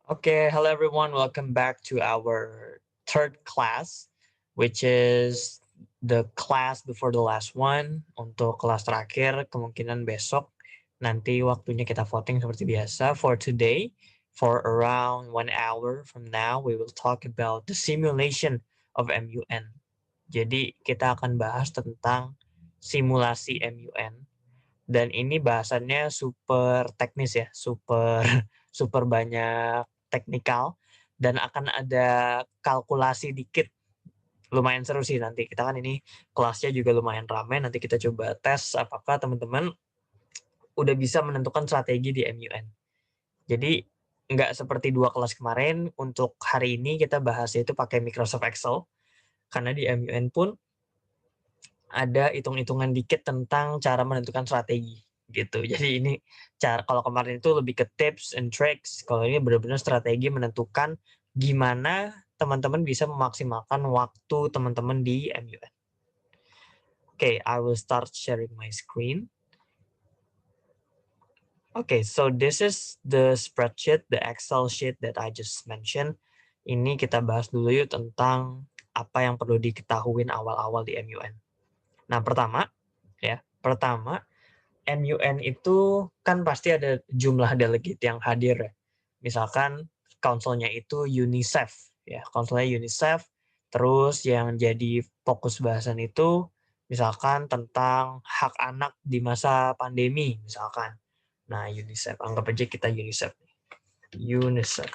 Okay, hello everyone. Welcome back to our third class, which is the class before the last one. Untuk kelas terakhir, kemungkinan besok nanti waktunya kita voting seperti biasa. For today, for around 1 hour from now, we will talk about the simulation of MUN. Jadi kita akan bahas tentang simulasi MUN. Dan ini bahasannya super teknis ya, super super banyak teknikal dan akan ada kalkulasi dikit. Lumayan seru sih nanti. Kita kan ini kelasnya juga lumayan ramai. Nanti kita coba tes apakah teman-teman udah bisa menentukan strategi di MUN. Jadi nggak seperti dua kelas kemarin. Untuk hari ini kita bahasnya itu pakai Microsoft Excel. Karena di MUN pun ada hitung-hitungan dikit tentang cara menentukan strategi gitu. Jadi ini cara kalau kemarin itu lebih ke tips and tricks, kalau ini benar-benar strategi menentukan gimana teman-teman bisa memaksimalkan waktu teman-teman di MUN. Okay, I will start sharing my screen. Okay, so this is the spreadsheet, the Excel sheet that I just mentioned. Ini kita bahas dulu yuk tentang apa yang perlu diketahui awal-awal di MUN. Nah, pertama MUN itu kan pasti ada jumlah delegate yang hadir ya. Misalkan konselnya itu UNICEF ya, konselnya UNICEF. Terus yang jadi fokus bahasan itu misalkan tentang hak anak di masa pandemi misalkan. Nah, UNICEF, anggap aja kita UNICEF. UNICEF.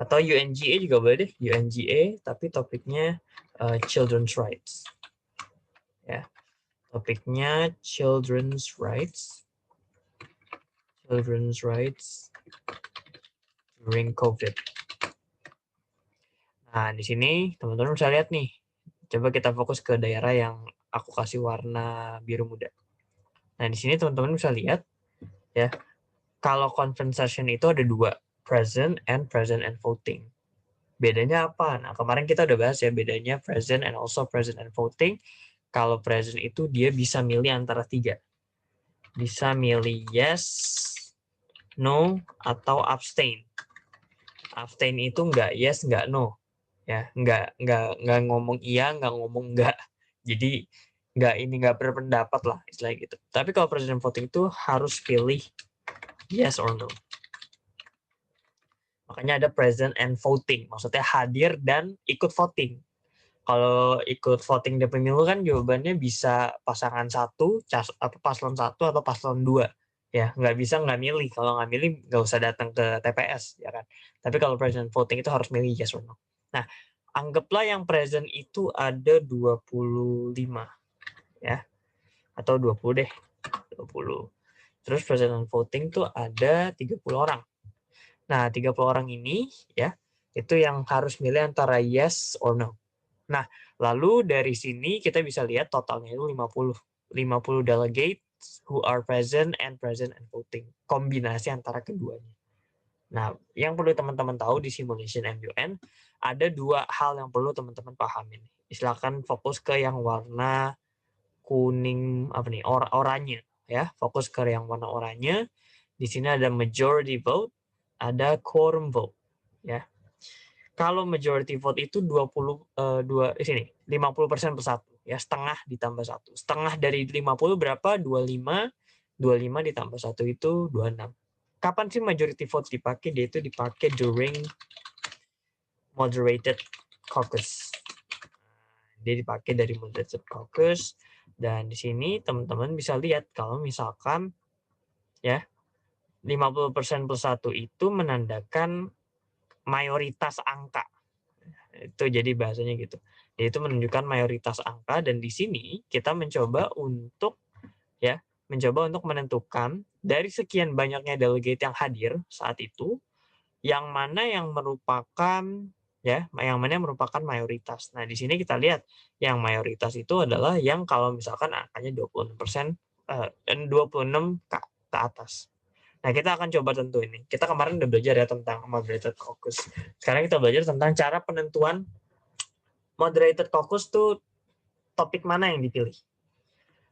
Atau UNGA juga boleh deh, UNGA, tapi topiknya children's rights. Ya. Topiknya children's rights during COVID. Nah, di sini teman-teman bisa lihat nih. Coba kita fokus ke daerah yang aku kasih warna biru muda. Nah, di sini teman-teman bisa lihat ya, kalau compensation itu ada dua, present and voting. Bedanya apa? Nah, kemarin kita udah bahas ya bedanya present and voting. Kalau present itu dia bisa milih antara tiga. Bisa milih yes, no, atau abstain. Abstain itu nggak yes, nggak no. Ya, nggak ngomong iya, nggak ngomong enggak. Jadi nggak berpendapat lah istilah gitu. Tapi kalau present voting itu harus pilih yes or no. Makanya ada present and voting, maksudnya hadir dan ikut voting. Kalau ikut voting di pemilu kan jawabannya bisa pasangan satu, paslon satu atau paslon dua. Ya, nggak bisa nggak milih. Kalau nggak milih nggak usah datang ke TPS, ya kan. Tapi kalau present voting itu harus milih yes or no. Nah, anggaplah yang present itu ada 25 ya. Atau 20 deh. 20. Terus present voting tuh ada 30 orang. Nah, 30 orang ini ya, itu yang harus milih antara yes or no. Nah, lalu dari sini kita bisa lihat totalnya itu 50. 50 delegates who are present and voting. Kombinasi antara keduanya. Nah, yang perlu teman-teman tahu di simulation MUN, ada dua hal yang perlu teman-teman pahamin. Silakan fokus ke yang warna kuning, apa nih, oranye. Ya, fokus ke yang warna oranye. Di sini ada majority vote, ada quorum vote. Ya, kalau majority vote itu 22 di sini 50% per satu ya, setengah ditambah satu, setengah dari 50 berapa, 25. 25 ditambah satu itu 26. Kapan sih majority vote dipakai? Dia itu dipakai during moderated caucus. Dia dipakai dari moderated caucus, dan di sini teman-teman bisa lihat kalau misalkan ya 50% plus 1 itu menandakan mayoritas angka. Itu jadi bahasanya gitu. Dia itu menunjukkan mayoritas angka, dan di sini kita mencoba untuk menentukan dari sekian banyaknya delegate yang hadir saat itu yang mana yang merupakan mayoritas. Nah, di sini kita lihat yang mayoritas itu adalah yang kalau misalkan angkanya 26%, 26 ke atas. Nah, kita akan coba tentu ini. Kita kemarin udah belajar ya tentang moderated caucus. Sekarang kita belajar tentang cara penentuan moderated caucus tuh topik mana yang dipilih.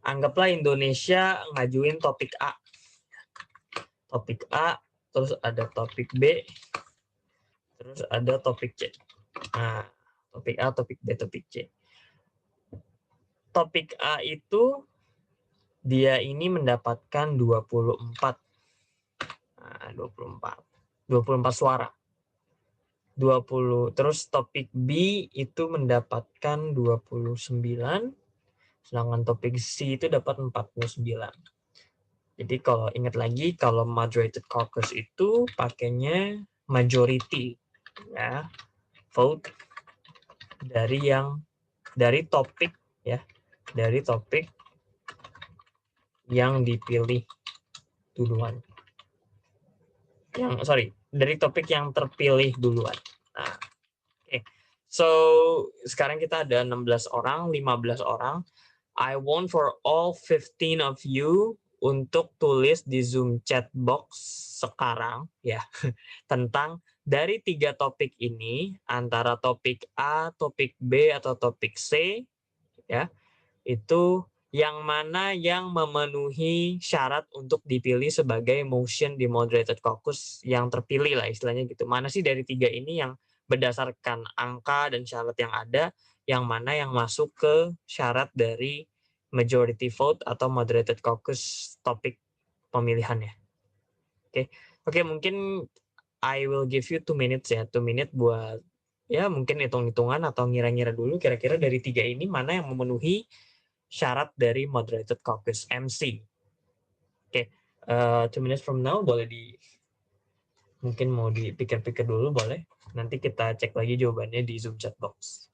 Anggaplah Indonesia ngajuin topik A. Topik A, terus ada topik B, terus ada topik C. Nah, topik A, topik B, topik C. Topik A itu dia ini mendapatkan 24. Nah, 24 suara. 20. Terus topik B itu mendapatkan 29, sedangkan topik C itu dapat 49. Jadi kalau ingat lagi, kalau moderated caucus itu pakainya majority, ya, vote dari topik, ya, dari topik yang dipilih duluan. Dari topik yang terpilih duluan. Nah, oke. So, sekarang kita ada 16 orang, 15 orang. I want for all 15 of you untuk tulis di Zoom chat box sekarang, ya, tentang dari 3 topik ini, antara topik A, topik B, atau topik C, ya, itu yang mana yang memenuhi syarat untuk dipilih sebagai motion di moderated caucus yang terpilih lah istilahnya gitu. Mana sih dari 3 ini yang berdasarkan angka dan syarat yang ada, yang mana yang masuk ke syarat dari majority vote atau moderated caucus topik pemilihannya. Oke, mungkin I will give you 2 minutes ya, 2 minutes buat ya mungkin hitung-hitungan atau ngira-ngira dulu kira-kira dari 3 ini mana yang memenuhi syarat dari moderated caucus MC. Oke, 2 minutes from now mungkin mau dipikir-pikir dulu boleh. Nanti kita cek lagi jawabannya di Zoom chat box.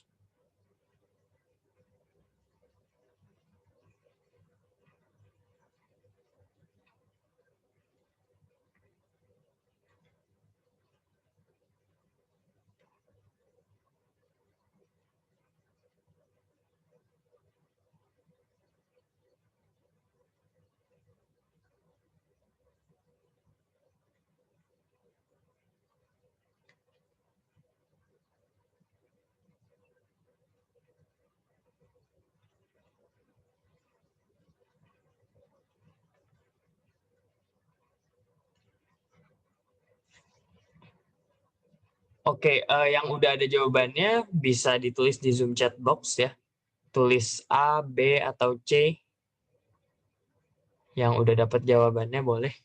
Oke, yang udah ada jawabannya bisa ditulis di Zoom chat box ya. Tulis A, B, atau C. Yang udah dapat jawabannya boleh.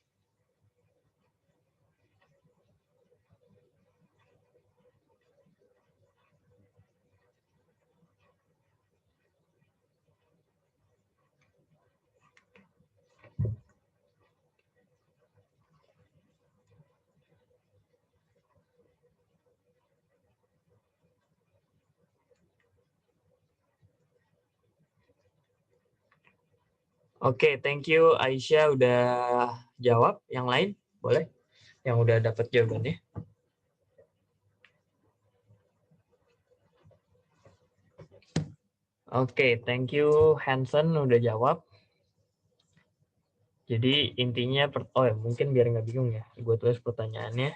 Oke, thank you Aisyah udah jawab. Yang lain boleh? Yang udah dapat jawabannya. Oke, thank you Hansen udah jawab. Jadi intinya, mungkin biar nggak bingung ya, gue tulis pertanyaannya.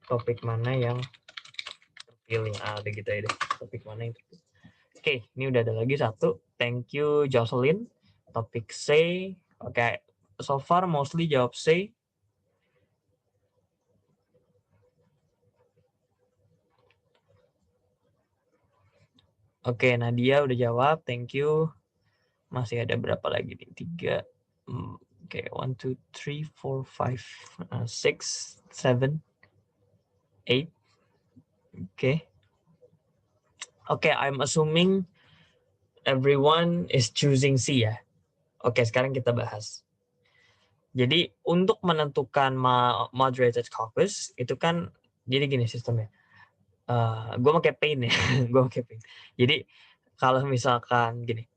Topik mana yang terpilih? Udah gitu ya deh. Topik mana yang terpilih. Oke, ini udah ada lagi satu. Thank you Jocelyn. Topik C. Oke, so far mostly jawab C. Oke, Nadia udah jawab. Thank you. Masih ada berapa lagi nih? 3. Oke, 1, 2, 3, 4, 5, 6, 7, 8. Oke. Oke, I'm assuming everyone is choosing C ya. Oke, sekarang kita bahas. Jadi untuk menentukan moderated caucus itu kan jadi gini sistemnya. Gue pakai Paint ya, gue pakai Paint. Jadi kalau misalkan gini,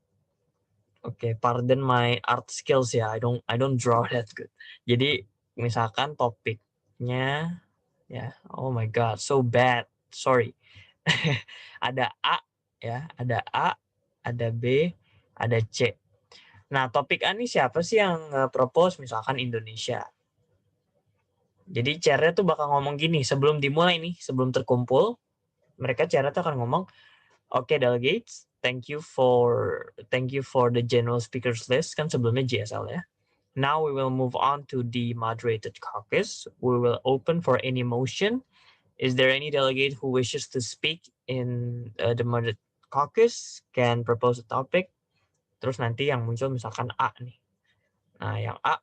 pardon my art skills ya, I don't draw that good. Jadi misalkan topiknya ya, oh my god, so bad, sorry. Ada A ya, ada B, ada C. Nah, topik A ini siapa sih yang propose? Misalkan Indonesia. Jadi chair-nya tuh bakal ngomong gini, sebelum dimulai nih, sebelum terkumpul, mereka chair-nya tuh akan ngomong, "Oke, delegates, thank you for the general speakers list," kan sebelumnya JSL ya. Now we will move on to the moderated caucus. We will open for any motion. Is there any delegate who wishes to speak in the moderated caucus? Can propose a topic. Terus nanti yang muncul misalkan A nih. Nah, yang A,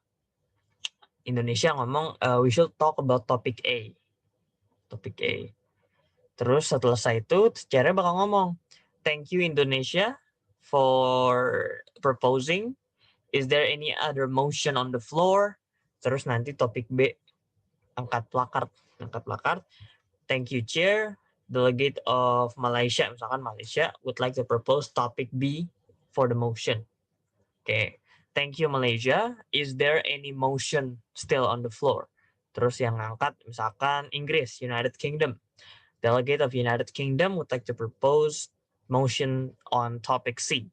Indonesia ngomong, we should talk about topic A. Topic A. Terus setelah itu, chairnya bakal ngomong, thank you Indonesia for proposing. Is there any other motion on the floor? Terus nanti topik B, angkat plakard. Thank you chair. Delegate of Malaysia, misalkan Malaysia would like to propose topic B for the motion. Okay. Thank you Malaysia. Is there any motion still on the floor? Terus yang ngangkat misalkan Inggris, United Kingdom. Delegate of United Kingdom would like to propose motion on topic C.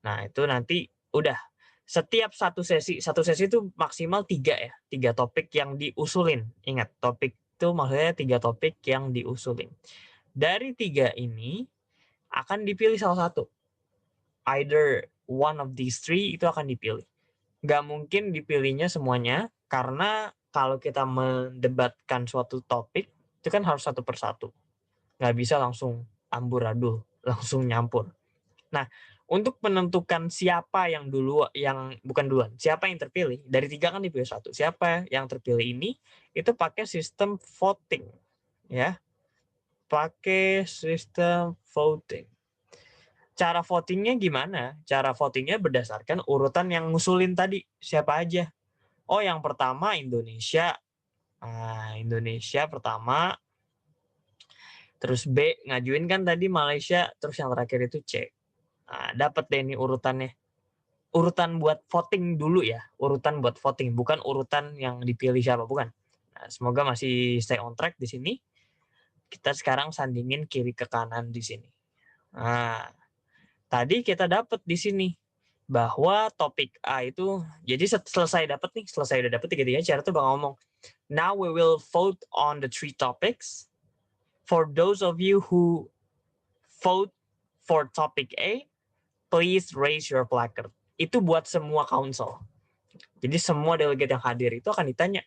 Nah, itu nanti udah. Setiap satu sesi itu maksimal 3 ya. 3 topik yang diusulin. Ingat, topik itu maksudnya 3 topik yang diusulin. Dari 3 ini akan dipilih salah satu. Either one of these three itu akan dipilih. Nggak mungkin dipilihnya semuanya, karena kalau kita mendebatkan suatu topik, itu kan harus satu persatu. Nggak bisa langsung amburadul, langsung nyampur. Nah, untuk menentukan siapa yang siapa yang terpilih, dari 3 kan dipilih satu. Siapa yang terpilih ini, itu pakai sistem voting. Ya, pakai sistem voting. Cara votingnya gimana? Cara votingnya berdasarkan urutan yang ngusulin tadi. Siapa aja? Oh, yang pertama Indonesia. Nah, Indonesia pertama. Terus B ngajuin kan tadi Malaysia. Terus yang terakhir itu C. Nah, dapat deh ini urutannya. Urutan buat voting dulu ya. Urutan buat voting. Bukan urutan yang dipilih siapa. Bukan. Nah, semoga masih stay on track di sini. Kita sekarang sandingin kiri ke kanan di sini. Nah, tadi kita dapat di sini bahwa topik A itu, jadi selesai udah dapet tiga-tiganya, cara tuh bakal ngomong, now we will vote on the 3 topics. For those of you who vote for topic A, please raise your placard. Itu buat semua council. Jadi semua delegate yang hadir itu akan ditanya,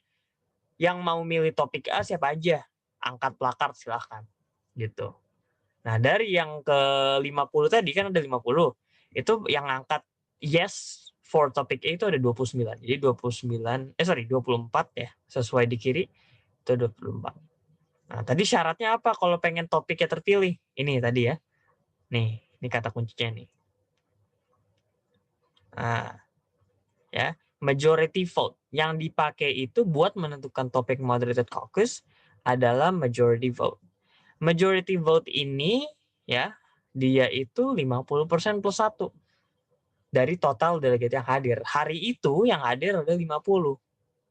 yang mau milih topik A siapa aja? Angkat plakard silahkan. Gitu. Nah, dari yang ke 50 tadi kan ada 50. Itu yang angkat yes for topic A itu ada 29. Jadi 24 ya, sesuai di kiri itu 24. Nah, tadi syaratnya apa kalau pengen topiknya terpilih? Ini tadi ya. Nih, ini kata kuncinya nih. Nah, ya, majority vote. Yang dipakai itu buat menentukan topik moderated caucus adalah majority vote. Majority vote ini ya, dia itu 50% plus 1 dari total delegate yang hadir. Hari itu yang hadir ada 50.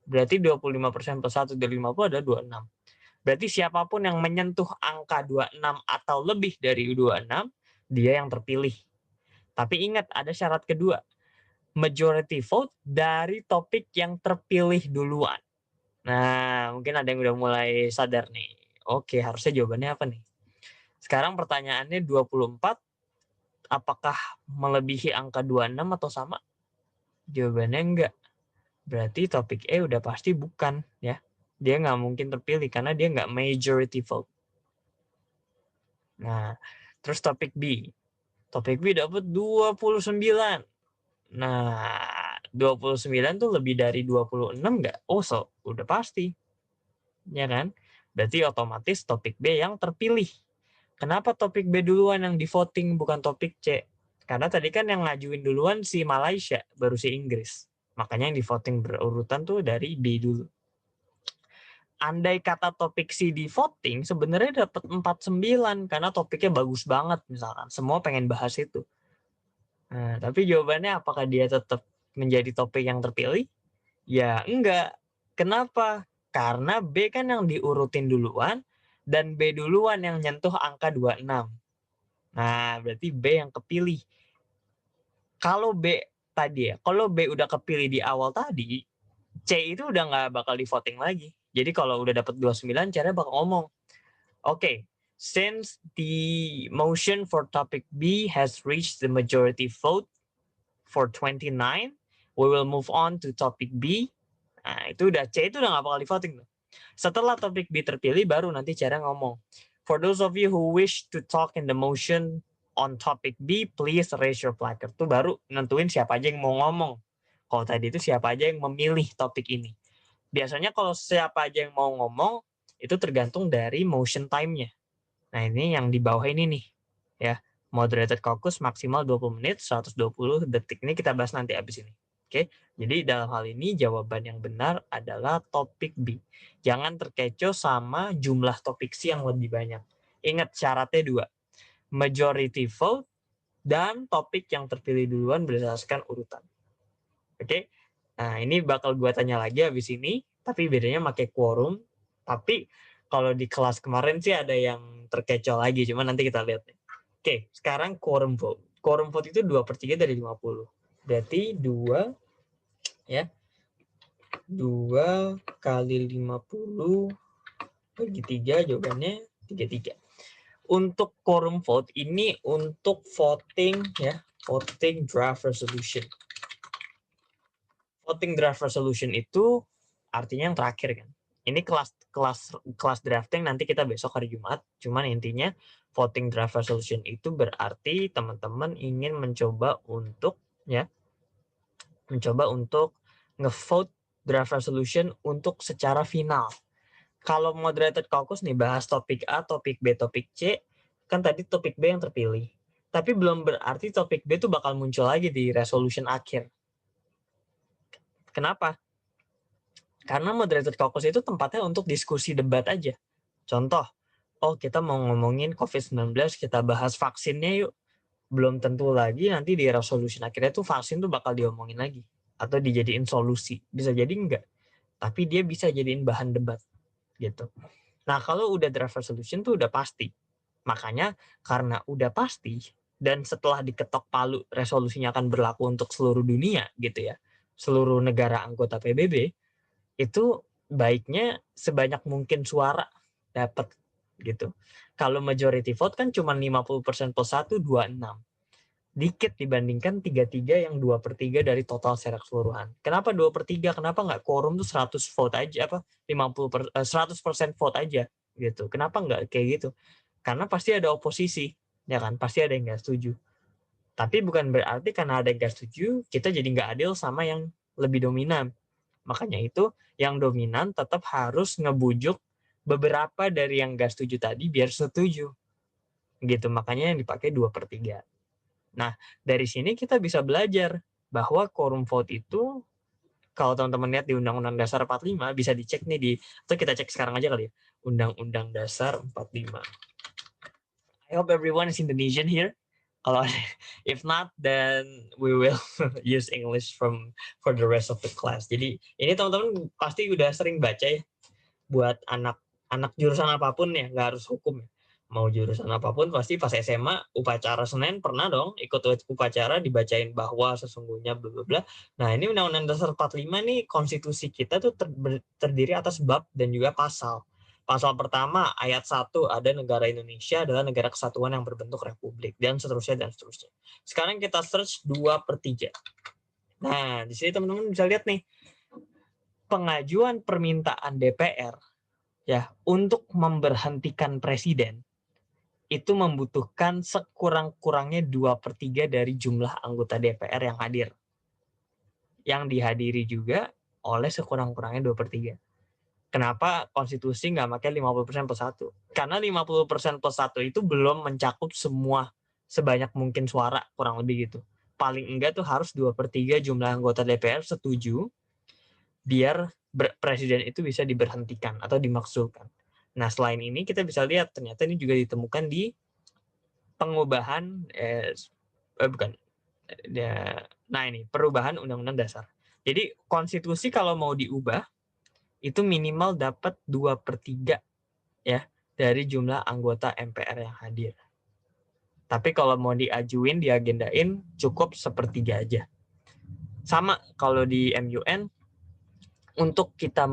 Berarti 25% plus 1 dari 50 ada 26. Berarti siapapun yang menyentuh angka 26 atau lebih dari 26, dia yang terpilih. Tapi ingat, ada syarat kedua. Majority vote dari topik yang terpilih duluan. Nah, mungkin ada yang udah mulai sadar nih. Oke, harusnya jawabannya apa nih? Sekarang pertanyaannya 24, apakah melebihi angka 26 atau sama? Jawabannya enggak. Berarti topik E udah pasti bukan ya. Dia nggak mungkin terpilih karena dia nggak majority vote. Nah, terus topik B. Topik B dapat 29. Nah, 29 tuh lebih dari 26 nggak? Oh, udah pasti. Ya kan? Berarti otomatis topik B yang terpilih. Kenapa topik B duluan yang di voting bukan topik C? Karena tadi kan yang ngajuin duluan si Malaysia, baru si Inggris. Makanya yang di voting berurutan tuh dari B dulu. Andai kata topik C di voting, sebenarnya dapat 49 karena topiknya bagus banget misalkan. Semua pengen bahas itu. Nah, tapi jawabannya apakah dia tetap menjadi topik yang terpilih? Ya enggak. Kenapa? Karena B kan yang diurutin duluan dan B duluan yang nyentuh angka 26. Nah, berarti B yang kepilih. Kalau B tadi ya, kalau B udah kepilih di awal tadi, C itu udah nggak bakal di voting lagi. Jadi kalau udah dapat 29, caranya bakal ngomong, okay, since the motion for topic B has reached the majority vote for 29, We will move on to topic B. Nah, itu udah C itu udah nggak bakal di voting tuh. Setelah topik B terpilih, baru nanti cara ngomong. For those of you who wish to talk in the motion on topic B, please raise your placard. Itu baru nentuin siapa aja yang mau ngomong. Kalau tadi itu siapa aja yang memilih topik ini. Biasanya kalau siapa aja yang mau ngomong, itu tergantung dari motion time-nya. Nah, ini yang di bawah ini nih. Ya, moderated caucus maksimal 20 menit, 120 detik. Ini kita bahas nanti abis ini. Oke, jadi dalam hal ini jawaban yang benar adalah topik B. Jangan terkecoh sama jumlah topik C yang lebih banyak. Ingat syaratnya dua, majority vote dan topik yang terpilih duluan berdasarkan urutan. Oke, nah ini bakal gue tanya lagi habis ini, tapi bedanya pakai quorum. Tapi kalau di kelas kemarin sih ada yang terkecoh lagi, cuma nanti kita lihat. Oke, sekarang quorum vote. Quorum vote itu 2/3 dari 50. Berarti 2 ya. 2 kali 50 bagi 3, jawabannya 33. Untuk quorum vote ini untuk voting ya, voting draft resolution. Voting draft resolution itu artinya yang terakhir kan. Ini kelas drafting nanti kita besok hari Jumat. Cuman intinya voting draft resolution itu berarti teman-teman ingin mencoba untuk ngevote draft resolution untuk secara final. Kalau moderated caucus nih bahas topik A, topik B, topik C, kan tadi topik B yang terpilih. Tapi belum berarti topik B itu bakal muncul lagi di resolution akhir. Kenapa? Karena moderated caucus itu tempatnya untuk diskusi debat aja. Contoh, kita mau ngomongin COVID-19, kita bahas vaksinnya yuk. Belum tentu lagi nanti di resolution akhirnya tuh vaksin tuh bakal diomongin lagi. Atau dijadiin solusi. Bisa jadi enggak. Tapi dia bisa jadiin bahan debat. Gitu. Nah, kalau udah draft resolution tuh udah pasti. Makanya karena udah pasti, dan setelah diketok palu resolusinya akan berlaku untuk seluruh dunia gitu ya. Seluruh negara anggota PBB, itu baiknya sebanyak mungkin suara dapat gitu. Kalau majority vote kan cuma 50% plus 1, 26. Dikit dibandingkan 33 yang 2/3 dari total secara keseluruhan. Kenapa 2/3? Kenapa nggak quorum tuh 100 vote aja, 100% vote aja gitu. Kenapa nggak kayak gitu? Karena pasti ada oposisi, ya kan? Pasti ada yang nggak setuju. Tapi bukan berarti karena ada yang nggak setuju, kita jadi nggak adil sama yang lebih dominan. Makanya itu yang dominan tetap harus ngebujuk beberapa dari yang nggak setuju tadi biar setuju. Gitu, makanya yang dipakai 2/3. Nah, dari sini kita bisa belajar bahwa quorum vote itu, kalau teman-teman lihat di Undang-Undang Dasar 45, bisa dicek nih atau kita cek sekarang aja kali ya, Undang-Undang Dasar 45. I hope everyone is Indonesian here. Kalau if not, then we will use English for the rest of the class. Jadi ini teman-teman pasti udah sering baca ya, buat anak jurusan apapun ya, nggak harus hukum ya. Mau jurusan apapun pasti pas SMA upacara Senin pernah dong ikut upacara dibacain bahwa sesungguhnya bla bla bla. Nah, ini Undang-Undang Dasar 45 nih, konstitusi kita tuh terdiri atas bab dan juga pasal. Pasal pertama ayat 1 ada negara Indonesia adalah negara kesatuan yang berbentuk republik dan seterusnya dan seterusnya. Sekarang kita search 2/3. Nah, di sini teman-teman bisa lihat nih pengajuan permintaan DPR ya untuk memberhentikan presiden itu membutuhkan sekurang-kurangnya 2/3 dari jumlah anggota DPR yang hadir. Yang dihadiri juga oleh sekurang-kurangnya 2/3. Kenapa konstitusi nggak pakai 50% plus 1? Karena 50% plus 1 itu belum mencakup semua, sebanyak mungkin suara, kurang lebih gitu. Paling enggak tuh harus 2/3 jumlah anggota DPR setuju, biar presiden itu bisa diberhentikan atau dimakzulkan. Nah, selain ini kita bisa lihat ternyata ini juga ditemukan di pengubahan perubahan Undang-Undang Dasar. Jadi konstitusi kalau mau diubah itu minimal dapat 2/3 ya dari jumlah anggota MPR yang hadir. Tapi kalau mau diajuin, diagendain cukup 1/3 aja. Sama kalau di MUN, untuk kita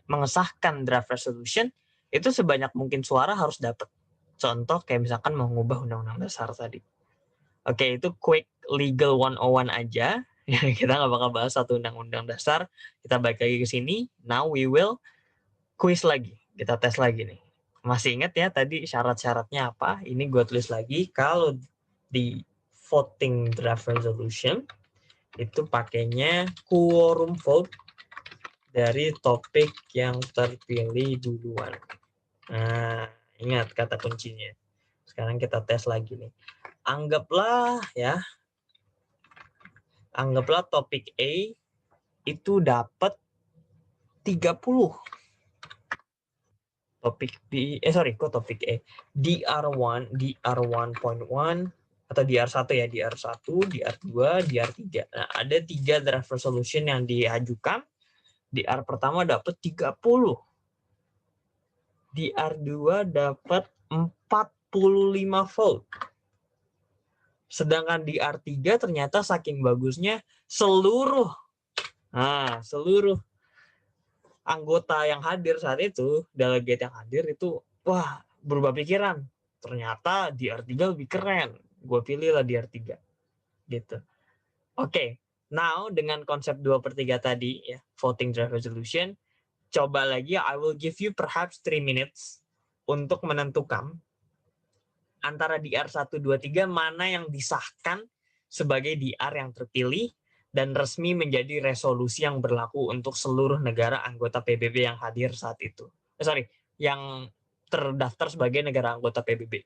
mengesahkan draft resolution itu sebanyak mungkin suara harus dapat. Contoh kayak misalkan mau ngubah Undang-Undang Dasar tadi. Oke, itu quick legal 101 aja. Kita nggak bakal bahas satu undang-undang dasar. Kita balik lagi ke sini. Now we will quiz lagi. Kita tes lagi nih. Masih ingat ya tadi syarat-syaratnya apa? Ini gue tulis lagi. Kalau di voting draft resolution itu pakainya quorum vote dari topik yang terpilih duluan. Nah, ingat kata kuncinya. Sekarang kita tes lagi nih. Anggaplah topik A itu dapat 30. Topik B, topik E. DR1, DR1.1 atau DR1 ya, DR1, DR2, DR3. Nah, ada 3 draft resolution yang diajukan. DR pertama dapat 30. DR2 dapat 45 vote. Sedangkan DR3 ternyata saking bagusnya seluruh anggota yang hadir saat itu, delegate yang hadir itu, wah, berubah pikiran. Ternyata DR3 lebih keren. Gue pilih lah DR3. Gitu. Oke, now dengan konsep 2/3 tadi, ya, voting draft resolution, coba lagi, I will give you perhaps 3 minutes untuk menentukan antara DR 1, 2, 3 mana yang disahkan sebagai DR yang terpilih dan resmi menjadi resolusi yang berlaku untuk seluruh negara anggota PBB yang hadir saat itu. Yang terdaftar sebagai negara anggota PBB.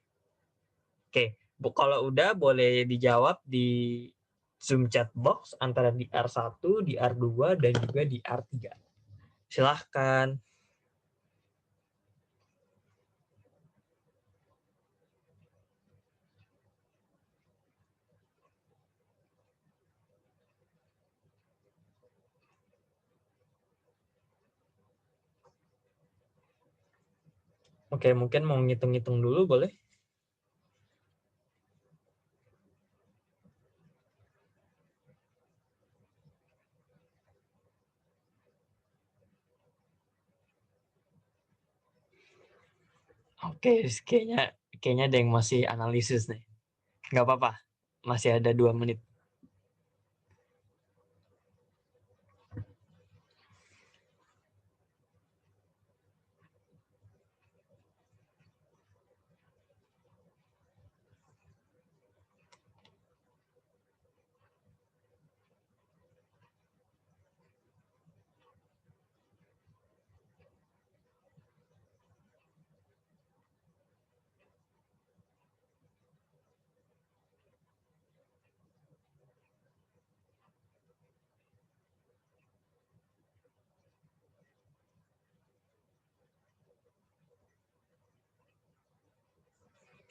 Oke, kalau udah boleh dijawab di Zoom chat box antara DR1, DR2, dan juga DR3. Silahkan. Oke, mungkin mau ngitung-ngitung dulu boleh? Oke, kayaknya ada yang masih analisis nih. Nggak apa-apa, masih ada 2 menit.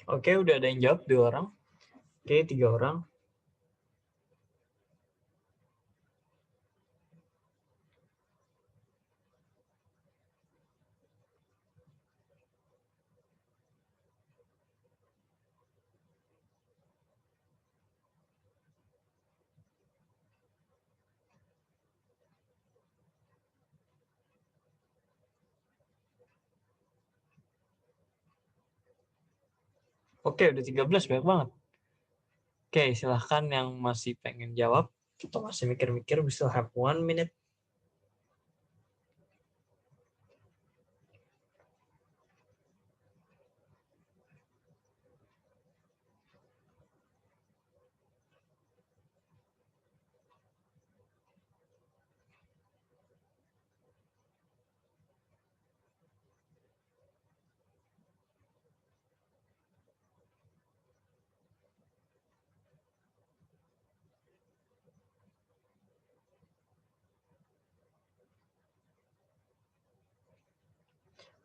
Oke, udah ada yang jawab 2 orang. Oke, 3 orang. Oke, udah 13, banyak banget. Oke, silahkan yang masih pengen jawab atau masih mikir-mikir, we still have 1 minute.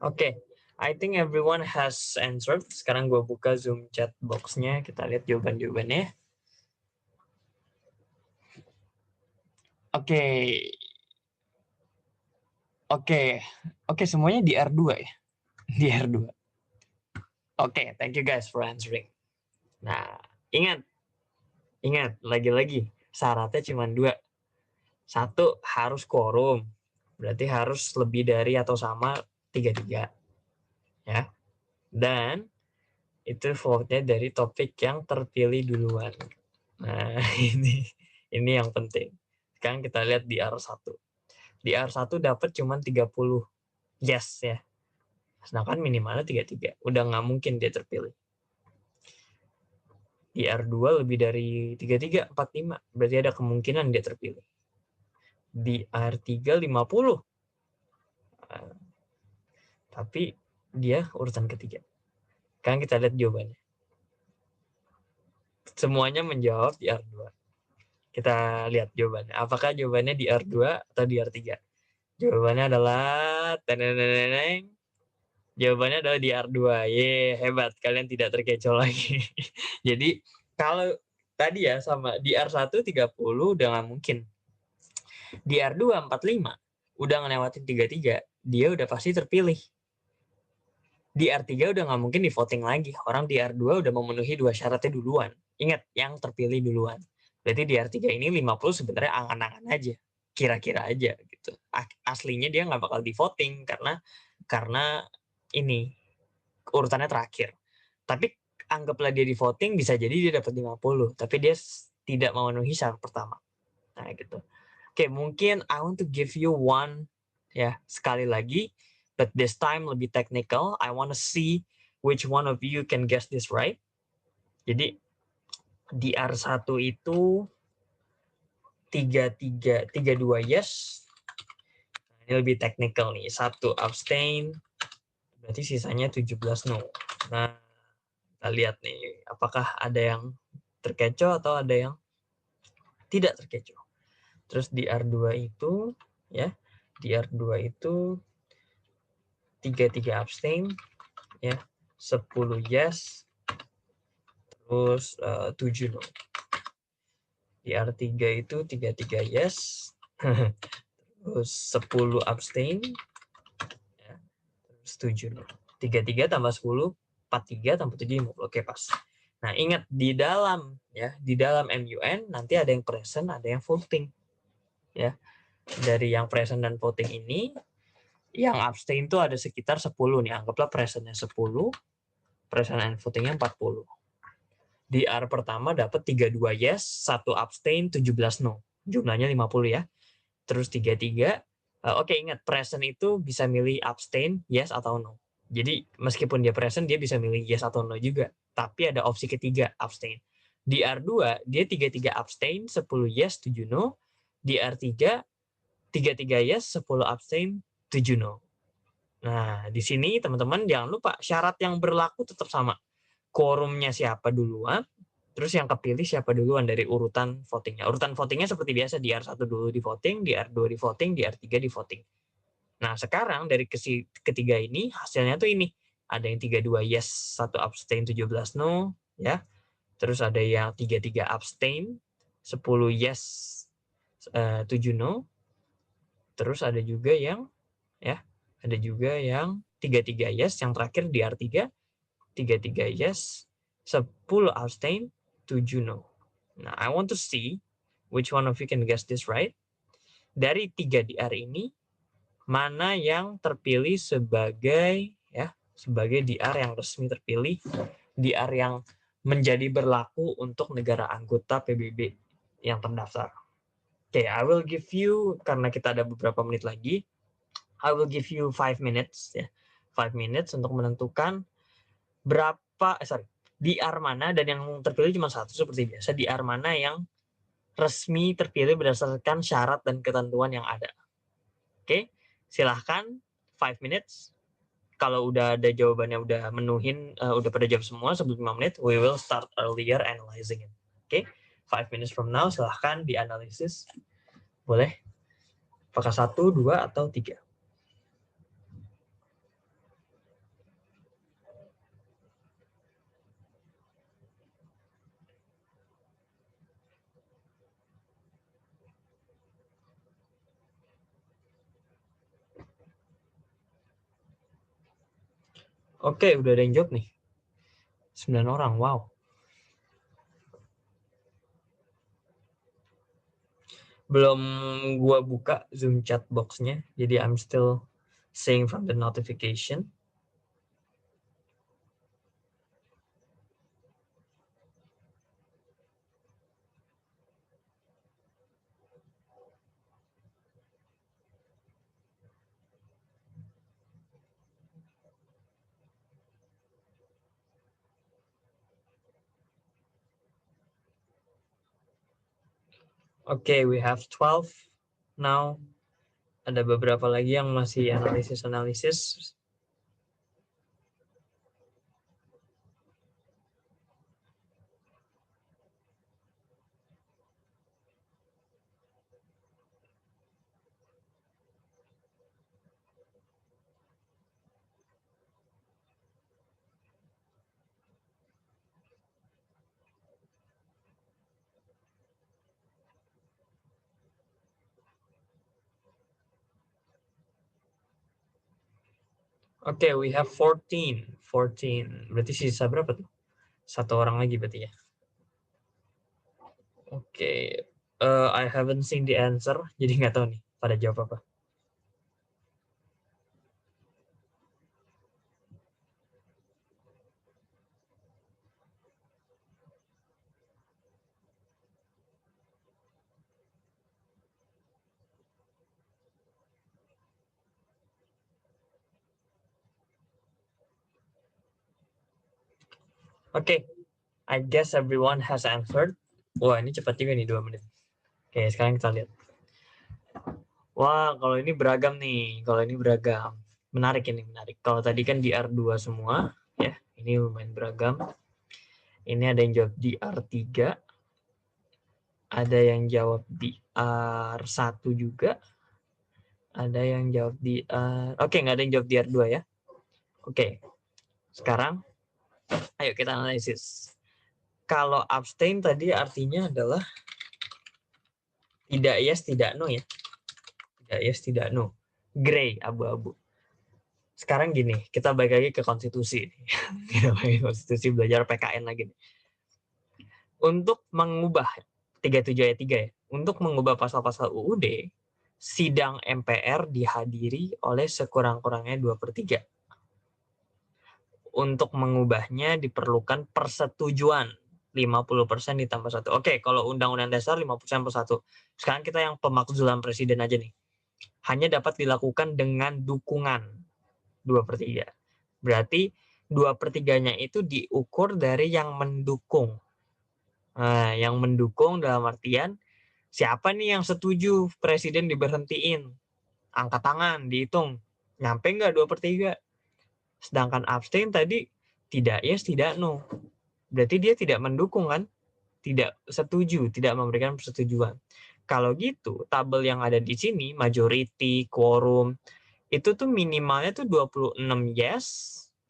Oke, I think everyone has answered. Sekarang gue buka Zoom chat box-nya, kita lihat jawaban-jawabannya. Oke. Oke, semuanya di R2 ya? Di R2. Oke, thank you guys for answering. Nah, ingat, lagi-lagi, syaratnya cuma 2. 1, harus quorum. Berarti harus lebih dari atau sama 3-3. Ya. Dan itu vote-nya dari topik yang terpilih duluan. Nah, ini Ini yang penting. Sekarang kita lihat di R1. Di R1 dapat cuma 30 yes ya. Sedangkan minimalnya 33. Udah nggak mungkin dia terpilih. Di R2 lebih dari 33, 45. Berarti ada kemungkinan dia terpilih. Di R3 50. Tapi dia urutan ketiga. Sekarang kita lihat jawabannya. Semuanya menjawab di R2. Kita lihat jawabannya. Apakah jawabannya di R2 atau di R3? Jawabannya adalah jawabannya adalah di R2. Ye, hebat. Kalian tidak terkecoh lagi. Jadi, kalau tadi ya sama di R1 30 udah nggak mungkin. Di R2 45 udah ngelewatin 33, dia udah pasti terpilih. Di R3 udah nggak mungkin di voting lagi. Orang di R2 udah memenuhi 2 syaratnya duluan. Ingat, yang terpilih duluan. Berarti di R3 ini 50 sebenarnya angan-angan aja. Kira-kira aja gitu. Aslinya dia nggak bakal di voting karena ini urutannya terakhir. Tapi anggaplah dia di voting, bisa jadi dia dapat 50. Tapi dia tidak memenuhi syarat pertama. Nah gitu. Oke, mungkin I want to give you one ya sekali lagi, but this time lebih technical. I want to see which one of you can guess this right. Jadi di R1 itu 32 yes. Ini lebih technical nih. 1 abstain. Berarti sisanya 17 no. Nah, kita lihat nih apakah ada yang terkecoh atau ada yang tidak terkecoh. Terus di R2 itu ya, di R2 itu 33 abstain ya, 10 yes, terus 7 no. Di R3 itu 33 yes, terus 10 abstain ya, terus 7 no. 33 tambah 10, 43 tambah 7, 50. Oke, pas. Nah, ingat di dalam MUN nanti ada yang present, ada yang voting. Ya. Dari yang present dan voting ini, yang abstain itu ada sekitar 10 nih. Anggaplah presentnya 10, present and votingnya 40. Di R pertama dapat 32 yes, 1 abstain, 17 no. Jumlahnya 50 ya. Terus 33. Oke, ingat present itu bisa milih abstain, yes atau no. Jadi meskipun dia present, dia bisa milih yes atau no juga. Tapi ada opsi ketiga, abstain. Di R2, dia 33 abstain, 10 yes, 7 no. Di R3, 33 yes, 10 abstain, 7 no. Nah, di sini teman-teman jangan lupa syarat yang berlaku tetap sama. Quorumnya siapa duluan, terus yang kepilih siapa duluan dari urutan votingnya. Urutan votingnya seperti biasa, di R1 dulu di voting, di R2 di voting, di R3 di voting. Nah, sekarang dari ketiga ini hasilnya tuh ini. Ada yang 32 yes, 1 abstain, 17 no, ya. Terus ada yang 33 abstain, 10 yes, 7 no. Terus ada juga yang 33 yes, yang terakhir di R3, 33 yes, 10 abstain, 7 no. Nah, I want to see which one of you can guess this right. Dari 3 DR ini, mana yang terpilih sebagai DR yang resmi terpilih, DR yang menjadi berlaku untuk negara anggota PBB yang terdaftar. Oke, I will give you, karena kita ada beberapa menit lagi, I will give you 5 minutes ya. 5 minutes untuk menentukan DR mana, dan yang terpilih cuma satu seperti biasa, DR mana yang resmi terpilih berdasarkan syarat dan ketentuan yang ada. Oke, silahkan 5 minutes. Kalau udah ada jawabannya, udah menuhin, udah pada jawab semua sebelum 5 menit, we will start earlier analyzing it. Oke, 5 minutes from now silahkan dianalisis. Boleh? Apakah 1, 2, atau 3? Oke, udah ada yang jawab nih. 9 orang, wow. Belum gua buka Zoom chat box-nya, jadi I'm still seeing from the notification. Okay, we have 12 now. Ada beberapa lagi yang masih analisis. Okay, we have 14. Berarti sisa berapa tuh? Satu orang lagi berarti ya. Okay. I haven't seen the answer, jadi nggak tahu nih pada jawab apa. Okay, I guess everyone has answered. Wah, ini cepat juga nih 2 menit. Oke, sekarang kita lihat. Wah, kalau ini beragam nih. Menarik ini, menarik. Kalau tadi kan DR2 semua, ya. Ini lumayan beragam. Ini ada yang jawab DR3. Ada yang jawab DR1 juga. Ada yang jawab DR... Oke, nggak ada yang jawab DR2 ya. Oke, sekarang ayo kita analisis. Kalau abstain tadi artinya adalah tidak yes, tidak no ya. Tidak yes, tidak no. Gray, abu-abu. Sekarang gini, kita balik lagi ke konstitusi. Kita balik ke konstitusi, belajar PKN lagi. Untuk mengubah 37 ayat 3 ya, untuk mengubah pasal-pasal UUD, sidang MPR dihadiri oleh sekurang-kurangnya 2/3. Untuk mengubahnya diperlukan persetujuan 50% ditambah 1. Oke, kalau Undang-Undang Dasar 50% per 1. Sekarang kita yang pemakzulan presiden aja nih. Hanya dapat dilakukan dengan dukungan 2/3. Berarti 2/3-nya itu diukur dari yang mendukung. Nah, yang mendukung dalam artian siapa nih yang setuju presiden diberhentiin? Angkat tangan, dihitung. Nyampe nggak 2/3? Sedangkan abstain tadi tidak yes, tidak no. Berarti dia tidak mendukung kan? Tidak setuju, tidak memberikan persetujuan. Kalau gitu, tabel yang ada di sini, majority, quorum, itu tuh minimalnya tuh 26 yes,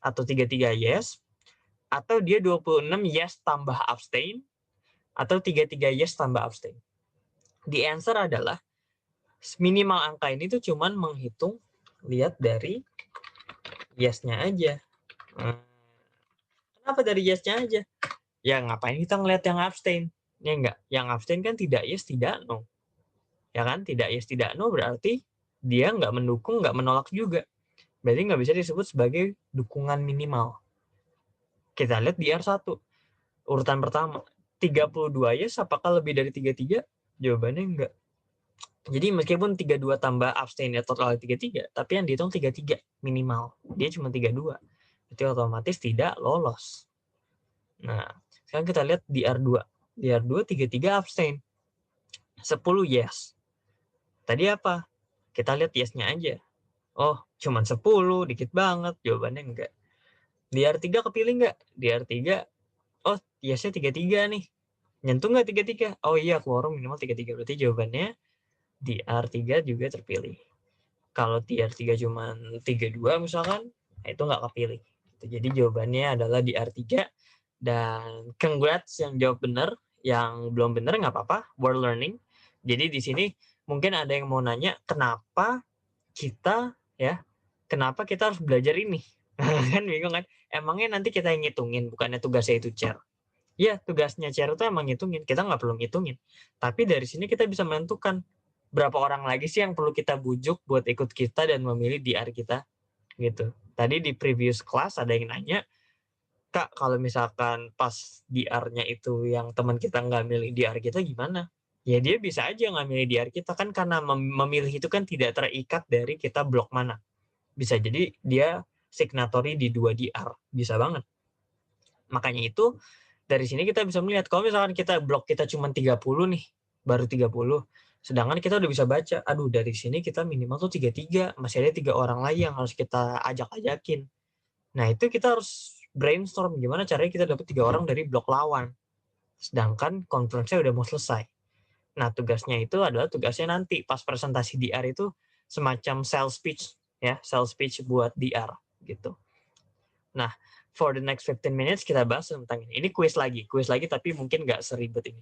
atau 33 yes, atau dia 26 yes tambah abstain, atau 33 yes tambah abstain. The answer adalah minimal angka ini tuh cuman menghitung lihat dari yes-nya aja. Kenapa dari yes-nya aja? Ya ngapain kita ngeliat yang abstain? Ya enggak, yang abstain kan tidak yes, tidak no. Ya kan, tidak yes, tidak no berarti dia nggak mendukung, nggak menolak juga. Berarti nggak bisa disebut sebagai dukungan minimal. Kita lihat di R1. Urutan pertama. 32 yes, apakah lebih dari 33? Jawabannya enggak. Jadi meskipun 32 tambah abstain ya total 33, tapi yang dihitung 33 minimal. Dia cuma 32. Berarti otomatis tidak lolos. Nah, sekarang kita lihat di R2. Di R2 33 abstain. 10 yes. Tadi apa? Kita lihat yes-nya aja. Oh, cuma 10, dikit banget. Jawabannya enggak. Di R3 kepilih enggak? Di R3, oh, yes-nya 33 nih. Nyentuh enggak 33? Oh iya, quorum minimal 33. Berarti jawabannya di R3 juga terpilih. Kalau di R3 cuma 32 misalkan, itu enggak kepilih. Jadi jawabannya adalah di R3. Dan congrats yang jawab benar. Yang belum benar nggak apa-apa, we're learning. Jadi di sini mungkin ada yang mau nanya, kenapa kita harus belajar ini? Kan bingung kan? Emangnya nanti kita yang ngitungin, bukannya tugasnya itu chair. Ya, tugasnya chair itu emang ngitungin. Kita nggak perlu ngitungin. Tapi dari sini kita bisa menentukan berapa orang lagi sih yang perlu kita bujuk buat ikut kita dan memilih DR kita. Gitu. Tadi di previous class ada yang nanya, Kak, kalau misalkan pas DR-nya itu yang teman kita nggak milih DR kita gimana? Ya dia bisa aja nggak milih DR kita kan karena memilih itu kan tidak terikat dari kita blok mana. Bisa jadi dia signatory di 2 DR. Bisa banget. Makanya itu dari sini kita bisa melihat kalau misalkan kita blok kita cuma 30 nih. baru 30. Sedangkan kita udah bisa baca, aduh dari sini kita minimal tuh 33, masih ada 3 orang lagi yang harus kita ajak-ajakin. Nah, itu kita harus brainstorm gimana caranya kita dapat 3 orang dari blok lawan. Sedangkan conference-nya udah mau selesai. Nah, tugasnya itu adalah tugasnya nanti pas presentasi DR itu semacam sales speech ya, sales speech buat DR gitu. Nah, for the next 15 minutes kita bahas tentang ini. Ini quiz lagi tapi mungkin nggak seribet ini.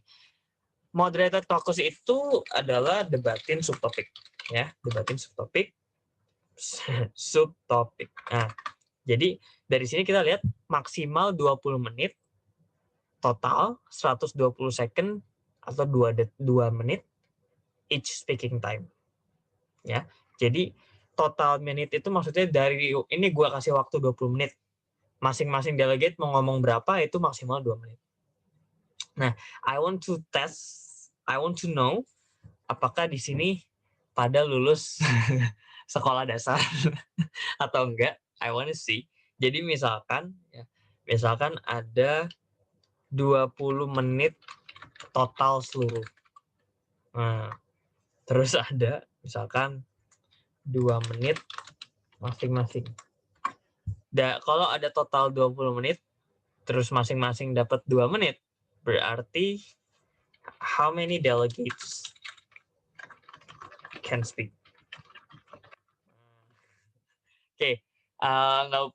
Moderated caucus itu adalah debatin subtopik ya, debatin subtopik subtopik. Nah, jadi dari sini kita lihat maksimal 20 menit, total 120 second atau 2 menit each speaking time. Ya. Jadi total menit itu maksudnya dari ini gua kasih waktu 20 menit. Masing-masing delegate mau ngomong berapa itu maksimal 2 menit. Nah, I want to know apakah di sini pada lulus sekolah dasar atau enggak. I want to see. Jadi misalkan ada 20 menit total seluruh. Nah, terus ada misalkan 2 menit masing-masing. Kalau ada total 20 menit, terus masing-masing dapat 2 menit, berarti how many delegates can speak? Oke,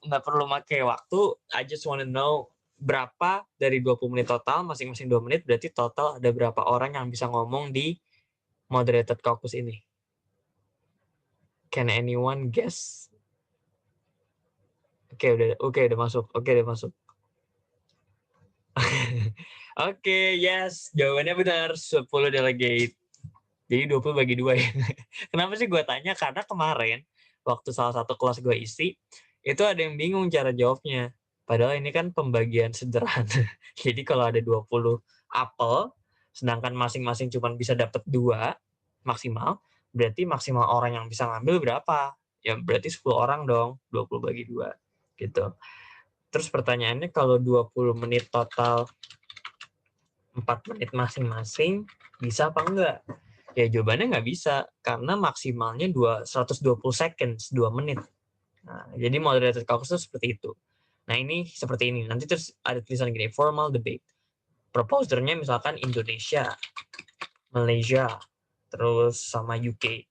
nggak perlu pakai waktu, I just want to know berapa dari 20 menit total, masing-masing 2 menit, berarti total ada berapa orang yang bisa ngomong di moderated caucus ini? Can anyone guess? Oke, udah masuk. Oke, yes. Jawabannya benar. 10 delegate. Jadi 20 bagi 2 ya. Kenapa sih gue tanya? Karena kemarin, waktu salah satu kelas gue isi, itu ada yang bingung cara jawabnya. Padahal ini kan pembagian sederhana. Jadi kalau ada 20 apel, sedangkan masing-masing cuma bisa dapat 2 maksimal, berarti maksimal orang yang bisa ngambil berapa? Ya berarti 10 orang dong, 20 bagi 2. Gitu. Terus pertanyaannya kalau 20 menit total 4 menit masing-masing, bisa apa enggak? Ya jawabannya nggak bisa, karena maksimalnya 120 seconds, 2 menit. Nah, jadi moderated caucus itu seperti itu. Nah ini seperti ini, nanti terus ada tulisan gini, formal debate. Proposernya misalkan Indonesia, Malaysia, terus sama UK.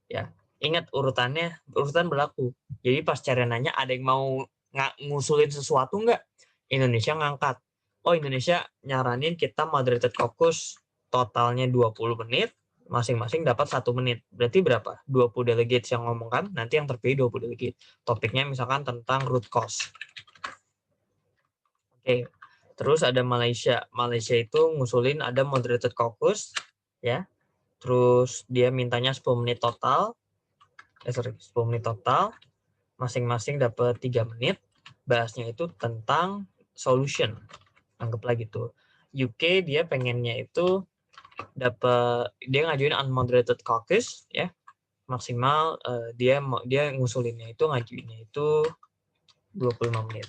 Ya, ingat urutan berlaku. Jadi pas cara nanya ada yang mau ngusulin sesuatu nggak? Indonesia ngangkat. Oh, Indonesia nyaranin kita moderated caucus totalnya 20 menit, masing-masing dapat 1 menit. Berarti berapa? 20 delegates yang ngomong kan, nanti yang terpilih 20 delegate. Topiknya misalkan tentang root cause. Oke. Terus ada Malaysia. Malaysia itu ngusulin ada moderated caucus ya. Terus dia mintanya 10 menit total. 10 menit total. Masing-masing dapat 3 menit. Bahasnya itu tentang solution. Anggaplah gitu. UK dia pengennya itu dia ngajuin unmoderated caucus ya. Maksimal dia ngusulinnya itu ngajuinnya itu 25 menit.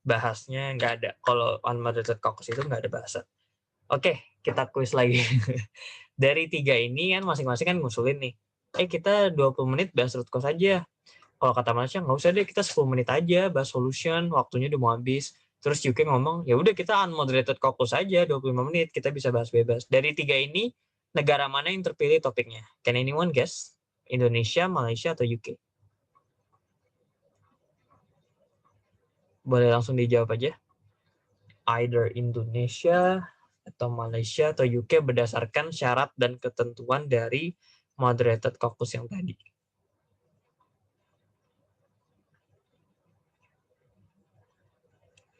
Bahasnya nggak ada. Kalau unmoderated caucus itu nggak ada bahasa. Oke, kita kuis lagi. Dari 3 ini kan masing-masing kan ngusulin nih. Kita 20 menit bahas root cause aja. Kalau kata Malaysia, nggak usah deh, kita 10 menit aja bahas solution, waktunya udah mau habis. Terus UK ngomong, ya udah kita unmoderated caucus aja, 25 menit, kita bisa bahas bebas. Dari 3 ini, negara mana yang terpilih topiknya? Can anyone guess? Indonesia, Malaysia, atau UK? Boleh langsung dijawab aja. Either Indonesia, atau Malaysia, atau UK berdasarkan syarat dan ketentuan dari moderated caucus yang tadi.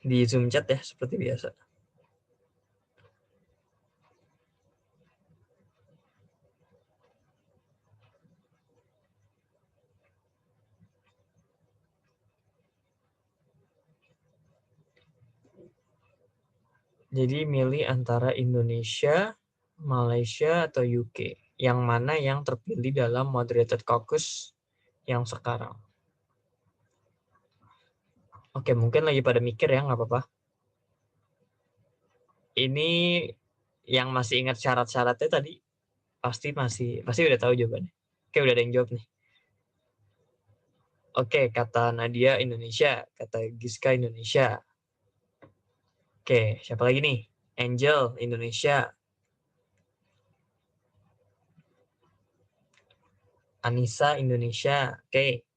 Di Zoom chat ya, seperti biasa. Jadi milih antara Indonesia, Malaysia, atau UK. Yang mana yang terpilih dalam moderated caucus yang sekarang. Oke, mungkin lagi pada mikir ya, nggak apa-apa. Ini Yang masih ingat syarat-syaratnya tadi pasti udah tahu jawabannya. Oke, udah ada yang jawab nih. Oke, kata Nadia Indonesia, kata Giska Indonesia. Oke, siapa lagi nih? Angel Indonesia. Anissa Indonesia. Oke.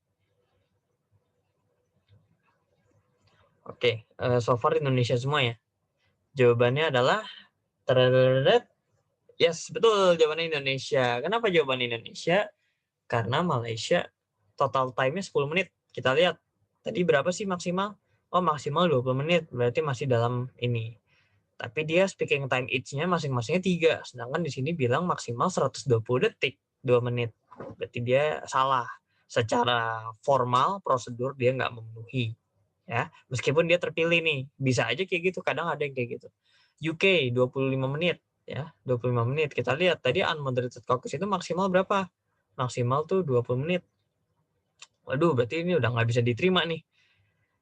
Oke, so far Indonesia semua ya. Jawabannya adalah yes, betul jawabannya Indonesia. Kenapa jawaban Indonesia? Karena Malaysia total time-nya 10 menit. Kita lihat tadi berapa sih maksimal? Oh, maksimal 20 menit. Berarti masih dalam ini. Tapi dia speaking time each-nya masing-masingnya 3. Sedangkan di sini bilang maksimal 120 detik, 2 menit. Berarti dia salah. Secara formal, prosedur dia nggak memenuhi. Ya, meskipun dia terpilih nih. Bisa aja kayak gitu. Kadang ada yang kayak gitu. UK 25 menit. Ya, 25 menit. Kita lihat tadi unmoderated caucus itu maksimal berapa? Maksimal tuh 20 menit. Waduh, berarti ini udah nggak bisa diterima nih.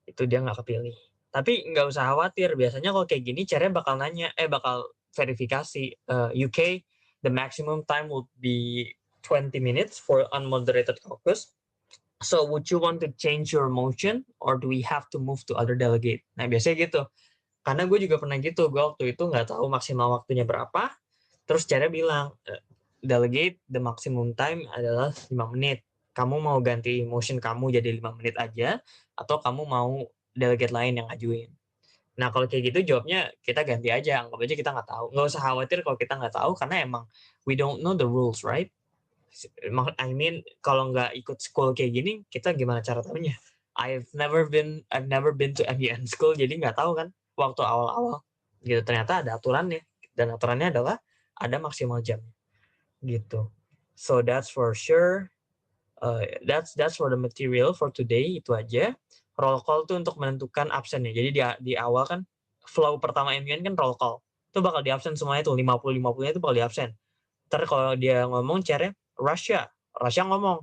Itu dia nggak kepilih. Tapi nggak usah khawatir. Biasanya kalau kayak gini, caranya bakal verifikasi. UK, the maximum time will be 20 minutes for unmoderated caucus. So, would you want to change your motion or do we have to move to other delegate? Nah, biasanya gitu. Karena gue juga pernah gitu. Gue waktu itu nggak tahu maksimal waktunya berapa. Terus cara bilang, delegate, the maximum time adalah 5 menit. Kamu mau ganti motion kamu jadi 5 menit aja, atau kamu mau delegate lain yang ngajuin. Nah, kalau kayak gitu jawabnya kita ganti aja, anggap aja kita nggak tahu. Nggak usah khawatir kalau kita nggak tahu, karena emang we don't know the rules, right? I mean, kalau nggak ikut school kayak gini, kita gimana cara tahunya? I've never been to MUN school, jadi nggak tahu kan waktu awal-awal. Gitu, ternyata ada aturannya. Dan aturannya adalah ada maksimal jam. Gitu. So that's for sure. That's for the material for today. Itu aja. Roll call tuh untuk menentukan absennya. Jadi di awal kan flow pertama MUN kan roll call. Itu bakal di absen semuanya tuh 50-50-nya itu bakal di absen. Ntar kalau dia ngomong caranya Russia ngomong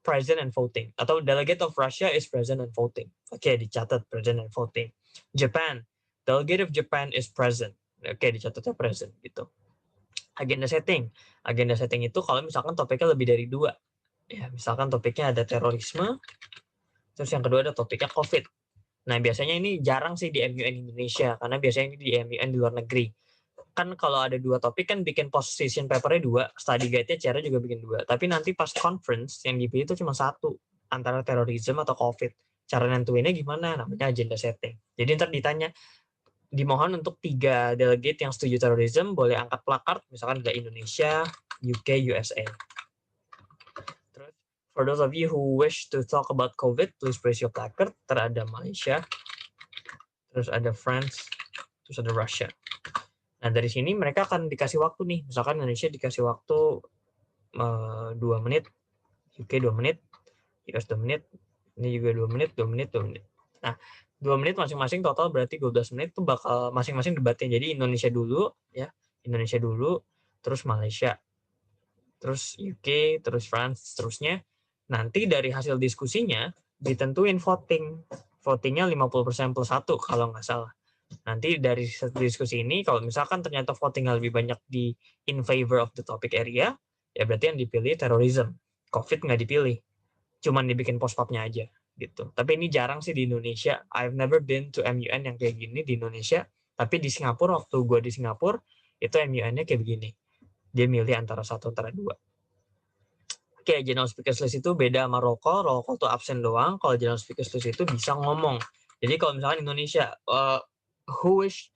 present and voting, atau delegate of Russia is present and voting. Oke, dicatat present and voting. Japan, delegate of Japan is present. Oke, dicatatnya present gitu. Agenda setting itu kalau misalkan topiknya lebih dari 2. Ya, misalkan topiknya ada terorisme, terus yang kedua ada topiknya COVID. Nah, biasanya ini jarang sih di MUN Indonesia, karena biasanya ini di MUN di luar negeri. Kan kalau ada 2 topik kan bikin position paper-nya 2, study guide-nya cara juga bikin 2. Tapi nanti pas conference yang dipilih itu cuma 1, antara terorisme atau COVID. Cara nentuinnya gimana? Namanya agenda setting. Jadi ntar ditanya, dimohon untuk 3 delegate yang setuju terorisme boleh angkat plakard, misalkan ada Indonesia, UK, USA. Terus, for those of you who wish to talk about COVID, please raise your placard. Terus ada Malaysia, terus ada France, terus ada Russia. Nah, dari sini mereka akan dikasih waktu nih. Misalkan Indonesia dikasih waktu 2 menit, UK 2 menit, US 2 menit, ini juga 2 menit, 2 menit, 2 menit. Nah, 2 menit masing-masing total berarti 12 menit itu bakal masing-masing debatnya. Jadi Indonesia dulu, ya. Indonesia dulu, terus Malaysia, terus UK, terus France, seterusnya. Nanti dari hasil diskusinya ditentuin voting. Votingnya 50% plus 1 kalau nggak salah. Nanti dari diskusi ini, kalau misalkan ternyata votingnya lebih banyak di in favor of the topic area, ya berarti yang dipilih terorisme. COVID nggak dipilih. Cuman dibikin post-pop-nya aja. Gitu. Tapi ini jarang sih di Indonesia. I've never been to MUN yang kayak gini di Indonesia. Tapi di Singapura, waktu gue di Singapura, itu MUN-nya kayak begini. Dia milih antara 1 antara 2. Oke, general speakers list itu beda sama roll call. Roll call tuh absen doang. Kalau general speakers list itu bisa ngomong. Jadi kalau misalkan Indonesia, who wish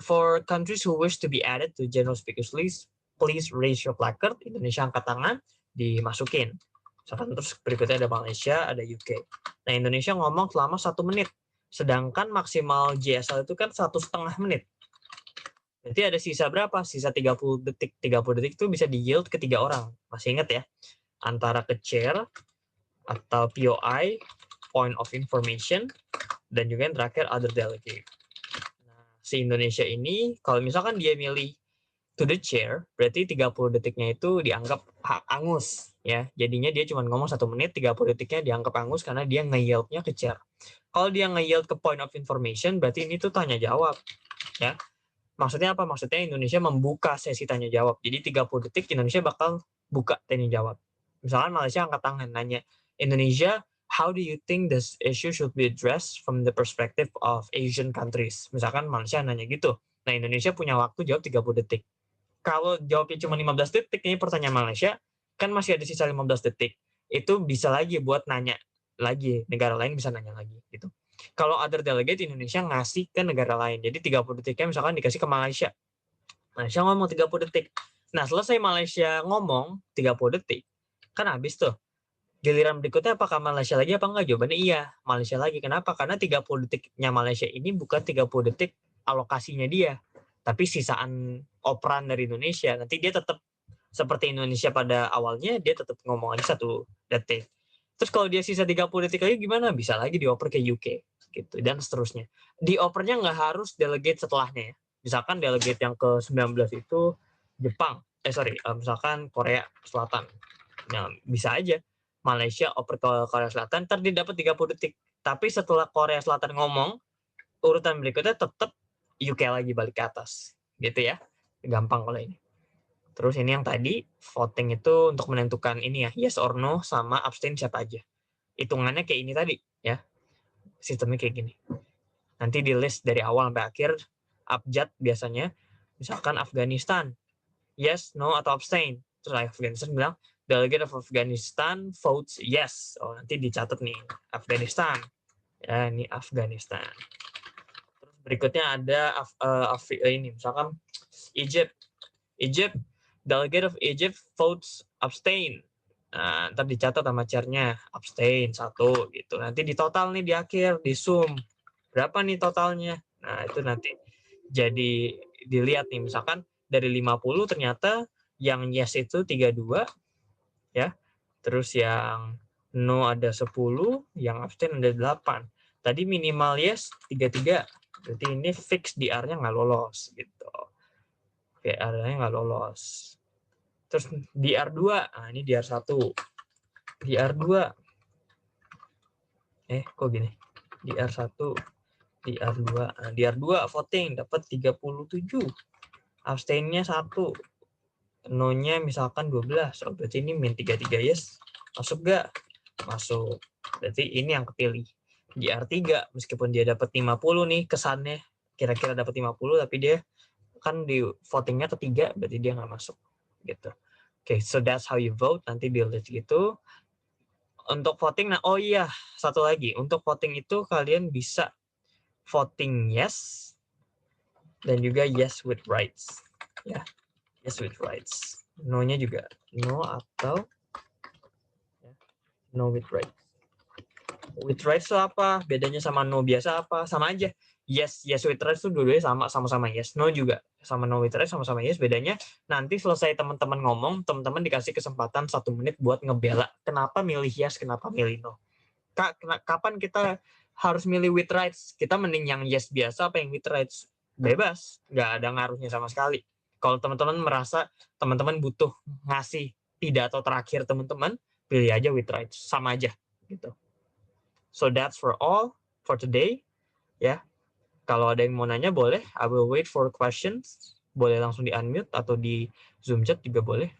for countries who wish to be added to general speakers list, please raise your placard. Indonesia angkat tangan, dimasukin. Misalkan terus berikutnya ada Malaysia, ada UK. Nah, Indonesia ngomong selama 1 menit. Sedangkan maksimal JSL itu kan 1,5 menit. Berarti ada sisa berapa? Sisa 30 detik. 30 detik itu bisa di yield ke 3 orang. Masih ingat ya? Antara ke chair atau POI, point of information, dan juga yang terakhir other delegate. Nah, si Indonesia ini kalau misalkan dia milih to the chair, berarti 30 detiknya itu dianggap angus ya. Jadinya dia cuma ngomong 1 menit, 30 detiknya dianggap angus karena dia nge-yield-nya ke chair. Kalau dia nge-yield ke point of information, berarti ini tuh tanya jawab ya. Maksudnya apa? Maksudnya Indonesia membuka sesi tanya jawab. Jadi 30 detik Indonesia bakal buka tanya jawab. Misalkan Malaysia angkat tangan nanya, Indonesia, how do you think this issue should be addressed from the perspective of Asian countries? Misalkan Malaysia nanya gitu. Nah, Indonesia punya waktu jawab 30 detik. Kalau jawabnya cuma 15 detik, ini pertanyaan Malaysia, kan masih ada sisa 15 detik. Itu bisa lagi buat nanya lagi, negara lain bisa nanya lagi gitu. Kalau other delegate Indonesia ngasih ke negara lain. Jadi 30 detiknya misalkan dikasih ke Malaysia. Malaysia ngomong 30 detik. Nah, selesai Malaysia ngomong 30 detik, kan habis tuh. Giliran berikutnya apakah Malaysia lagi apa enggak? Jawabannya iya, Malaysia lagi. Kenapa? Karena 30 detiknya Malaysia ini bukan 30 detik alokasinya dia, tapi sisaan operan dari Indonesia. Nanti dia tetap seperti Indonesia pada awalnya, dia tetap ngomong aja 1 detik. Terus kalau dia sisa 30 detik lagi gimana? Bisa lagi dioper ke UK gitu dan seterusnya. Diopernya nggak harus delegate setelahnya ya. Misalkan delegate yang ke-19 itu Jepang. Misalkan Korea Selatan. Nah, bisa aja Malaysia oper ke Korea Selatan, ntar dia dapat 30 detik. Tapi setelah Korea Selatan ngomong, urutan berikutnya tetap UK lagi balik ke atas. Gitu ya. Gampang kalau ini. Terus ini yang tadi, voting itu untuk menentukan ini ya, yes or no sama abstain siapa aja. Hitungannya kayak ini tadi ya. Sistemnya kayak gini. Nanti di list dari awal sampai akhir, abjad biasanya, misalkan Afghanistan, yes, no, atau abstain. Terus Afghanistan bilang, delegate of Afghanistan votes yes. Oh, nanti dicatat nih, Afghanistan. Ya, ini Afghanistan. Terus berikutnya ada ini, misalkan Egypt. Egypt, delegate of Egypt votes abstain. Nah, ntar dicatat sama chairnya, abstain 1 gitu. Nanti di total nih di akhir, di sum. Berapa nih totalnya? Nah, itu nanti jadi dilihat nih, misalkan dari 50 ternyata yang yes itu 32 ya. Terus yang no ada 10, yang abstain ada 8. Tadi minimal yes 33. Berarti ini fix DR-nya nggak lolos gitu. DR-nya nggak lolos. Terus DR2, nah ini DR1. DR2. Kok gini? DR1, DR2. Nah, DR2 voting dapat 37. Abstainnya 1. No-nya misalkan 12. Oh, berarti ini min 33 yes. Masuk nggak? Masuk. Berarti ini yang kepilih. DR3, meskipun dia dapat 50 nih kesannya. Kira-kira dapat 50, tapi dia kan di votingnya ketiga, berarti dia nggak masuk. Gitu. Oke, so that's how you vote. Nanti di list gitu. Untuk voting, nah oh iya, satu lagi. Untuk voting itu kalian bisa voting yes dan juga yes with rights. Ya, yes with rights. No-nya juga no atau no with rights. With rights itu apa? Bedanya sama no biasa apa? Sama aja. Yes with rights itu dua-duanya sama-sama yes. No juga sama no with rights sama-sama yes. Bedanya nanti selesai teman-teman ngomong, teman-teman dikasih kesempatan 1 menit buat ngebela. Kenapa milih yes, kenapa milih no? Kapan kita harus milih with rights? Kita mending yang yes biasa apa yang with rights? Bebas, nggak ada ngaruhnya sama sekali. Kalau teman-teman merasa teman-teman butuh ngasih pidato terakhir teman-teman, pilih aja with rights, sama aja gitu. So that's for all for today. Ya, kalau ada yang mau nanya boleh. I will wait for questions. Boleh langsung di unmute atau di Zoom chat juga boleh.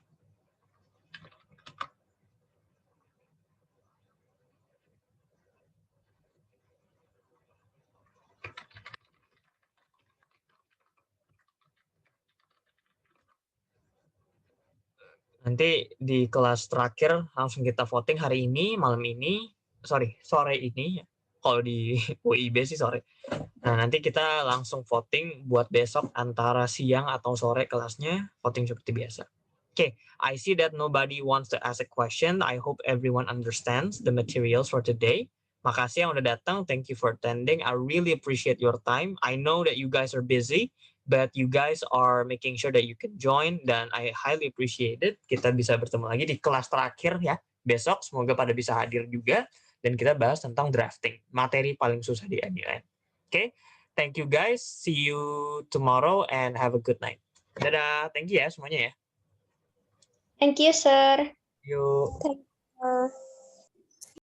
Nanti di kelas terakhir langsung kita voting hari ini, malam ini, sore ini. Kalau di UIB sih sore. Nah, nanti kita langsung voting buat besok antara siang atau sore kelasnya, voting seperti biasa. Okay, I see that nobody wants to ask a question. I hope everyone understands the materials for today. Makasih yang udah datang. Thank you for attending. I really appreciate your time. I know that you guys are busy, but you guys are making sure that you can join, dan I highly appreciate it. Kita bisa bertemu lagi di kelas terakhir ya, besok. Semoga pada bisa hadir juga, dan kita bahas tentang drafting, materi paling susah di MUN. Okay, thank you guys. See you tomorrow and have a good night. Dadah, thank you ya semuanya ya. Thank you, sir. Yuk. Thank you.